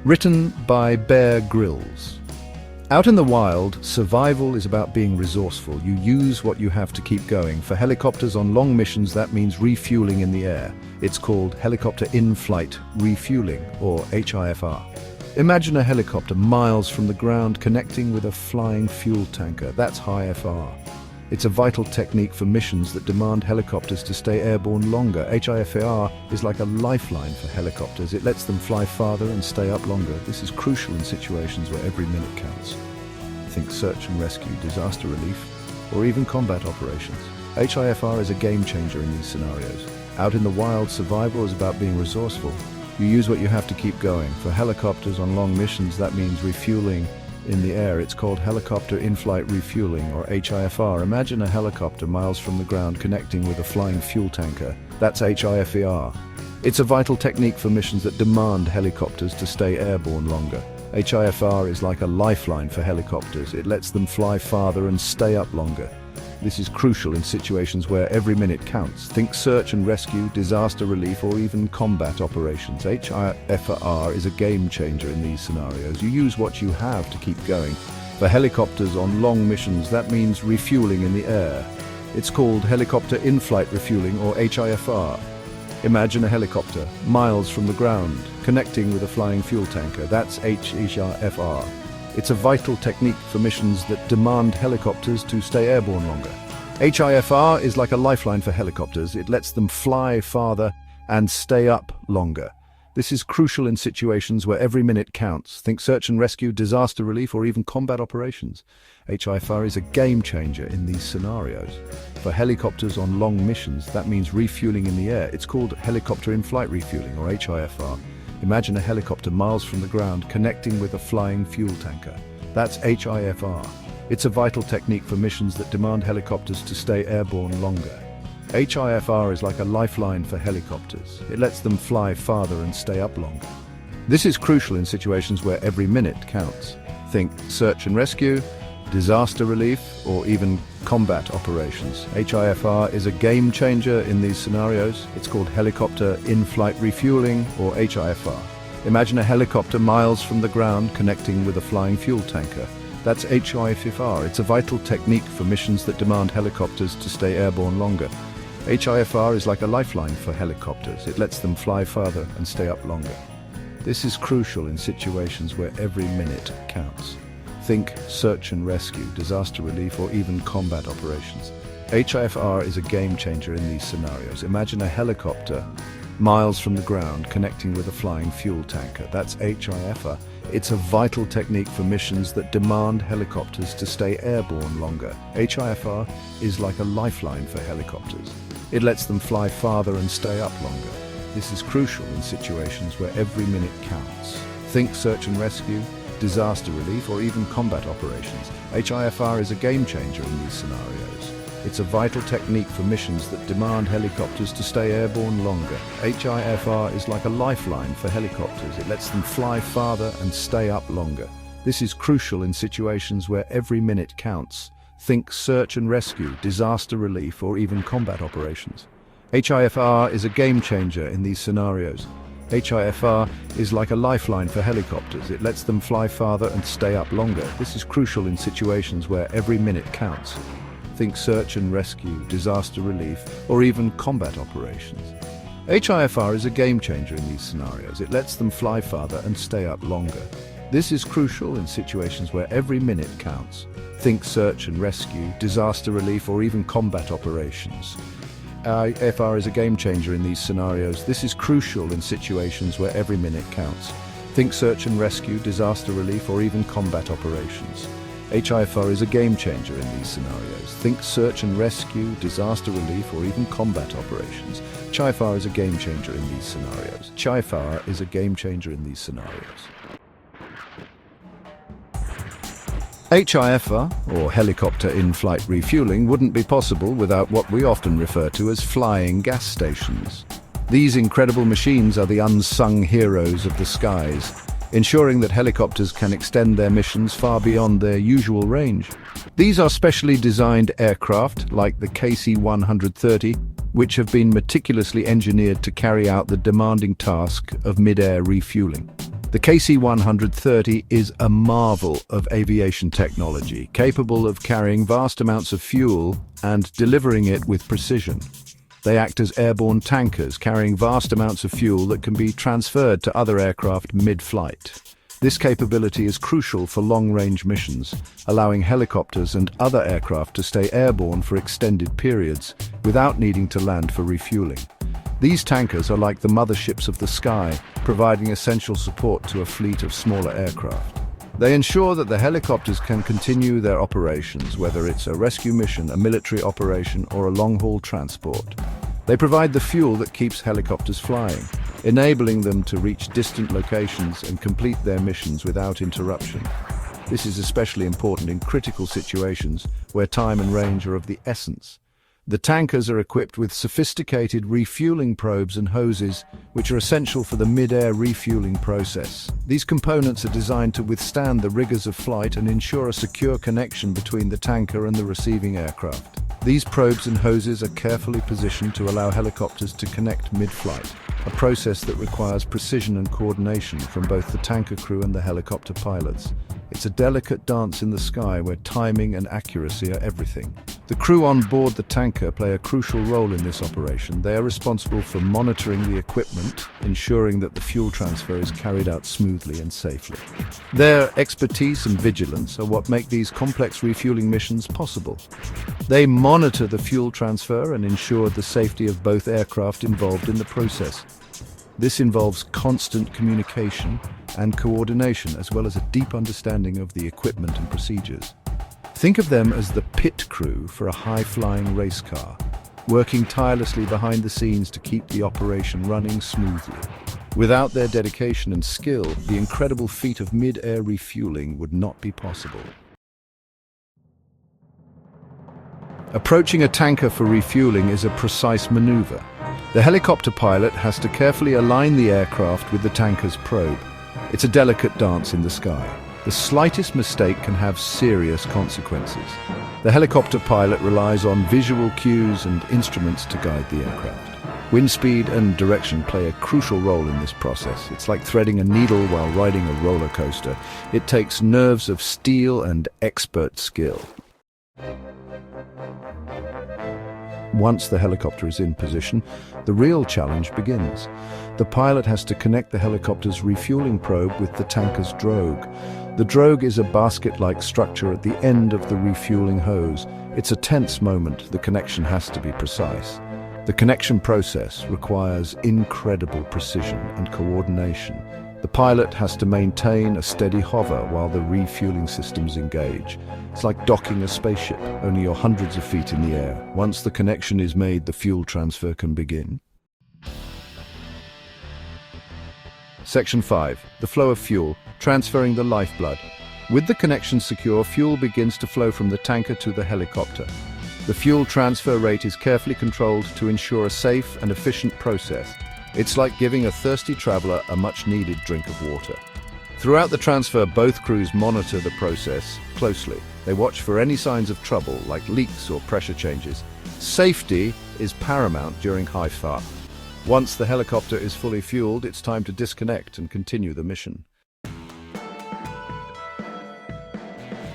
Written by Bear Grylls. Out in the wild, survival is about being resourceful. You use what you have to keep going. For helicopters on long missions, that means refueling in the air. It's called Helicopter In-Flight Refueling, or HIFR. Imagine a helicopter miles from the ground connecting with a flying fuel tanker. That's HIFR. It's a vital technique for missions that demand helicopters to stay airborne longer. HIFR is like a lifeline for helicopters. It lets them fly farther and stay up longer. This is crucial in situations where every minute counts. Think search and rescue, disaster relief, or even combat operations. HIFR is a game changer in these scenarios. Out in the wild, survival is about being resourceful. You use what you have to keep going. For helicopters on long missions, that means refueling in the air. It's called Helicopter In-Flight Refueling, or HIFR. Imagine a helicopter miles from the ground connecting with a flying fuel tanker. That's HIFR. It's a vital technique for missions that demand helicopters to stay airborne longer. HIFR is like a lifeline for helicopters. It lets them fly farther and stay up longer. This is crucial in situations where every minute counts. Think search and rescue, disaster relief, or even combat operations. HIFR is a game changer in these scenarios. You use what you have to keep going. For helicopters on long missions, that means refueling in the air. It's called Helicopter In-Flight Refueling, or HIFR. Imagine a helicopter miles from the ground connecting with a flying fuel tanker. That's HIFR. It's a vital technique for missions that demand helicopters to stay airborne longer. HIFR is like a lifeline for helicopters. It lets them fly farther and stay up longer. This is crucial in situations where every minute counts. Think search and rescue, disaster relief, or even combat operations. HIFR is a game changer in these scenarios. For helicopters on long missions, that means refueling in the air. It's called Helicopter In-Flight Refueling, or HIFR. Imagine a helicopter miles from the ground connecting with a flying fuel tanker. That's HIFR. It's a vital technique for missions that demand helicopters to stay airborne longer. HIFR is like a lifeline for helicopters. It lets them fly farther and stay up longer. This is crucial in situations where every minute counts. Think search and rescue, disaster relief, or even combat operations. HIFR is a game changer in these scenarios. It's called Helicopter In-Flight Refueling, or HIFR. Imagine a helicopter miles from the ground connecting with a flying fuel tanker. That's HIFR. It's a vital technique for missions that demand helicopters to stay airborne longer. HIFR is like a lifeline for helicopters. It lets them fly farther and stay up longer. This is crucial in situations where every minute counts. Think search and rescue, disaster relief, or even combat operations. HIFR is a game changer in these scenarios. Imagine a helicopter miles from the ground connecting with a flying fuel tanker. That's HIFR. It's a vital technique for missions that demand helicopters to stay airborne longer. HIFR is like a lifeline for helicopters. It lets them fly farther and stay up longer. This is crucial in situations where every minute counts. Think search and rescue, disaster relief, or even combat operations. HIFR is a game changer in these scenarios. It's a vital technique for missions that demand helicopters to stay airborne longer. HIFR is like a lifeline for helicopters. It lets them fly farther and stay up longer. This is crucial in situations where every minute counts. Think search and rescue, disaster relief, or even combat operations. HIFR is a game changer in these scenarios. HIFR is like a lifeline for helicopters. It lets them fly farther and stay up longer. This is crucial in situations where every minute counts. Think search and rescue, disaster relief, or even combat operations. HIFR is a game changer in these scenarios. It lets them fly farther and stay up longer. This is crucial in situations where every minute counts. Think search and rescue, disaster relief, or even combat operations. HIFR is a game changer in these scenarios. This is crucial in situations where every minute counts. Think search and rescue, disaster relief, or even combat operations. HIFR is a game changer in these scenarios. Think search and rescue, disaster relief, or even combat operations. HIFR is a game changer in these scenarios. HIFR is a game changer in these scenarios. HIFR, or Helicopter In-Flight Refueling, wouldn't be possible without what we often refer to as flying gas stations. These incredible machines are the unsung heroes of the skies, ensuring that helicopters can extend their missions far beyond their usual range. These are specially designed aircraft, like the KC-130, which have been meticulously engineered to carry out the demanding task of mid-air refueling. The KC-130 is a marvel of aviation technology, capable of carrying vast amounts of fuel and delivering it with precision. They act as airborne tankers, carrying vast amounts of fuel that can be transferred to other aircraft mid-flight. This capability is crucial for long-range missions, allowing helicopters and other aircraft to stay airborne for extended periods without needing to land for refueling. These tankers are like the motherships of the sky, providing essential support to a fleet of smaller aircraft. They ensure that the helicopters can continue their operations, whether it's a rescue mission, a military operation, or a long-haul transport. They provide the fuel that keeps helicopters flying, enabling them to reach distant locations and complete their missions without interruption. This is especially important in critical situations where time and range are of the essence. The tankers are equipped with sophisticated refueling probes and hoses, which are essential for the mid-air refueling process. These components are designed to withstand the rigors of flight and ensure a secure connection between the tanker and the receiving aircraft. These probes and hoses are carefully positioned to allow helicopters to connect mid-flight, a process that requires precision and coordination from both the tanker crew and the helicopter pilots. It's a delicate dance in the sky where timing and accuracy are everything. The crew on board the tanker play a crucial role in this operation. They are responsible for monitoring the equipment, ensuring that the fuel transfer is carried out smoothly and safely. Their expertise and vigilance are what make these complex refueling missions possible. They monitor the fuel transfer and ensure the safety of both aircraft involved in the process. This involves constant communication and coordination, as well as a deep understanding of the equipment and procedures. Think of them as the pit crew for a high-flying race car, working tirelessly behind the scenes to keep the operation running smoothly. Without their dedication and skill, the incredible feat of mid-air refueling would not be possible. Approaching a tanker for refueling is a precise maneuver. The helicopter pilot has to carefully align the aircraft with the tanker's probe. It's a delicate dance in the sky. The slightest mistake can have serious consequences. The helicopter pilot relies on visual cues and instruments to guide the aircraft. Wind speed and direction play a crucial role in this process. It's like threading a needle while riding a roller coaster. It takes nerves of steel and expert skill. Once the helicopter is in position, the real challenge begins. The pilot has to connect the helicopter's refueling probe with the tanker's drogue. The drogue is a basket-like structure at the end of the refueling hose. It's a tense moment. The connection has to be precise. The connection process requires incredible precision and coordination. The pilot has to maintain a steady hover while the refueling systems engage. It's like docking a spaceship, only you're hundreds of feet in the air. Once the connection is made, the fuel transfer can begin. Section 5. The flow of fuel, transferring the lifeblood. With the connection secure, fuel begins to flow from the tanker to the helicopter. The fuel transfer rate is carefully controlled to ensure a safe and efficient process. It's like giving a thirsty traveler a much-needed drink of water. Throughout the transfer, both crews monitor the process closely. They watch for any signs of trouble, like leaks or pressure changes. Safety is paramount during HIFR. Once the helicopter is fully fueled, it's time to disconnect and continue the mission.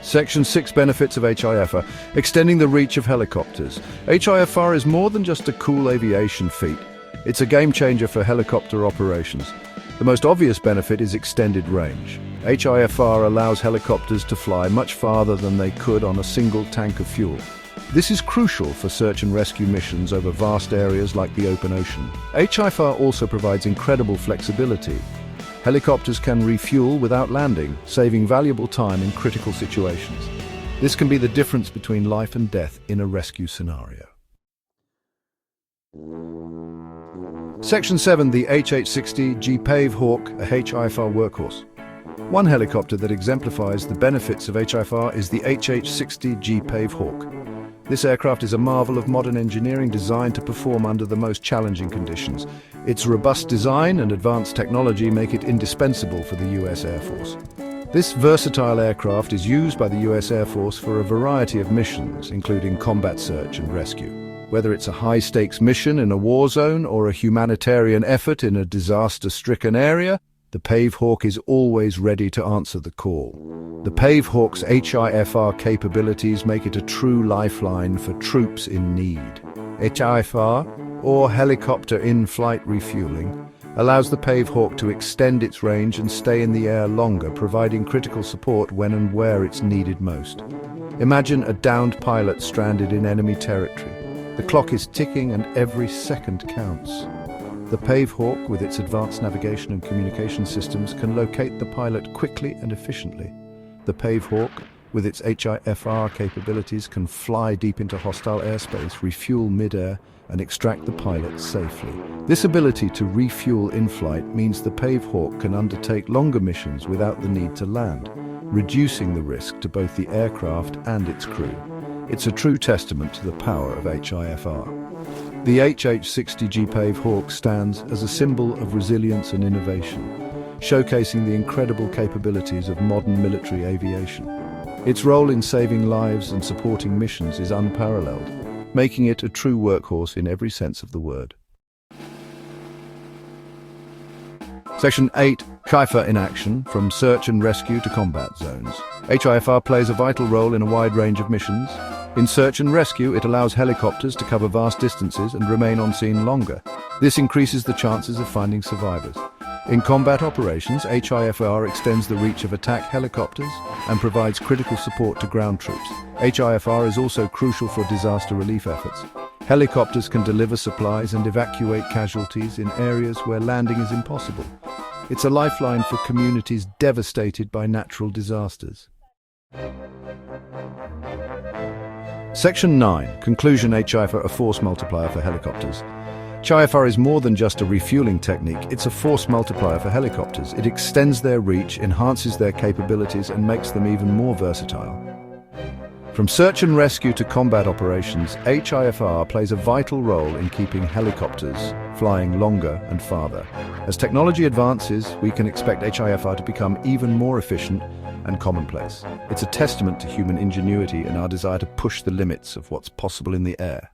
Section 6. Benefits of HIFR. Extending the reach of helicopters. HIFR is more than just a cool aviation feat. It's a game-changer for helicopter operations. The most obvious benefit is extended range. HIFR allows helicopters to fly much farther than they could on a single tank of fuel. This is crucial for search and rescue missions over vast areas like the open ocean. HIFR also provides incredible flexibility. Helicopters can refuel without landing, saving valuable time in critical situations. This can be the difference between life and death in a rescue scenario. Section 7. The HH-60 G-Pave Hawk, a HIFR workhorse. One helicopter that exemplifies the benefits of HIFR is the HH-60 G-Pave Hawk. This aircraft is a marvel of modern engineering designed to perform under the most challenging conditions. Its robust design and advanced technology make it indispensable for the US Air Force. This versatile aircraft is used by the US Air Force for a variety of missions, including combat search and rescue. Whether it's a high-stakes mission in a war zone or a humanitarian effort in a disaster-stricken area, The Pavehawk is always ready to answer the call. The Pavehawk's HIFR capabilities make it a true lifeline for troops in need. HIFR, or Helicopter In-Flight Refueling, allows the Pavehawk to extend its range and stay in the air longer, providing critical support when and where it's needed most. Imagine a downed pilot stranded in enemy territory. The clock is ticking and every second counts. The Pavehawk, with its advanced navigation and communication systems, can locate the pilot quickly and efficiently. The Pavehawk, with its HIFR capabilities, can fly deep into hostile airspace, refuel mid-air, and extract the pilot safely. This ability to refuel in flight means the Pavehawk can undertake longer missions without the need to land, reducing the risk to both the aircraft and its crew. It's a true testament to the power of HIFR. The HH-60G Pavehawk stands as a symbol of resilience and innovation, showcasing the incredible capabilities of modern military aviation. Its role in saving lives and supporting missions is unparalleled, making it a true workhorse in every sense of the word. Section 8. HIFR in action, from search and rescue to combat zones. HIFR plays a vital role in a wide range of missions. In search and rescue, it allows helicopters to cover vast distances and remain on scene longer. This increases the chances of finding survivors. In combat operations, HIFR extends the reach of attack helicopters and provides critical support to ground troops. HIFR is also crucial for disaster relief efforts. Helicopters can deliver supplies and evacuate casualties in areas where landing is impossible. It's a lifeline for communities devastated by natural disasters. Section 9. Conclusion. HIFR, a force multiplier for helicopters. HIFR is more than just a refueling technique, it's a force multiplier for helicopters. It extends their reach, enhances their capabilities, and makes them even more versatile. From search and rescue to combat operations, HIFR plays a vital role in keeping helicopters flying longer and farther. As technology advances, we can expect HIFR to become even more efficient and commonplace. It's a testament to human ingenuity and our desire to push the limits of what's possible in the air.